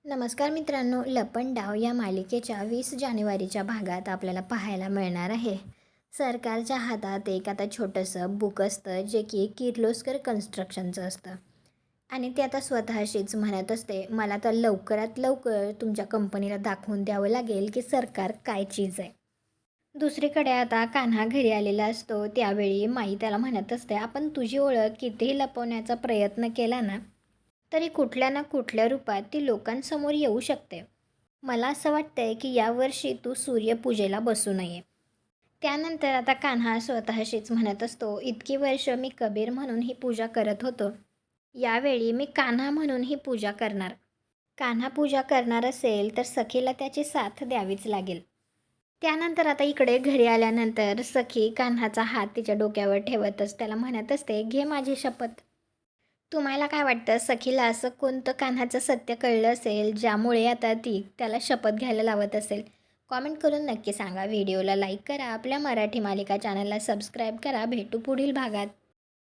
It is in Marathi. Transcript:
नमस्कार मित्रांनो, लपन डाव या मालिकेच्या 20 जानेवारीच्या भागात आपल्याला पाहायला मिळणार आहे. सरकारच्या हातात एक आता छोटंसं बुक असतं जे की किर्लोस्कर कन्स्ट्रक्शनचं असतं आणि ते आता स्वतःशीच म्हणत असते, मला तर लवकरात लवकर तुमच्या कंपनीला दाखवून द्यावं लागेल की सरकार काय चीज आहे. दुसरीकडे आता कान्हा घरी आलेला असतो. त्यावेळी माई त्याला म्हणत असते, आपण तुझी ओळख कितीही लपवण्याचा प्रयत्न केला ना तरी कुठल्या ना कुठल्या रूपात ती लोकांसमोर येऊ शकते. मला असं वाटतंय की यावर्षी तू सूर्यपूजेला बसू नये. त्यानंतर आता कान्हा स्वतःशीच म्हणत असतो, इतकी वर्ष मी कबीर म्हणून ही पूजा करत होतो, यावेळी मी कान्हा म्हणून ही पूजा करणार. कान्हा पूजा करणार असेल तर सखीला त्याची साथ द्यावीच लागेल. त्यानंतर आता इकडे घरी आल्यानंतर सखी कान्हाचा हात तिच्या डोक्यावर ठेवतच त्याला म्हणत असते, घे माझी शपथ. तुम्हाला काय वाटतं, सखीला असं कोणतं कान्हाचं सत्य कळलं असेल ज्यामुळे आता ती त्याला शपथ घ्यायला लावत असेल? कॉमेंट करून नक्की सांगा. व्हिडिओला लाईक करा, आपल्या मराठी मालिका चॅनलला सबस्क्राईब करा. भेटू पुढील भागात.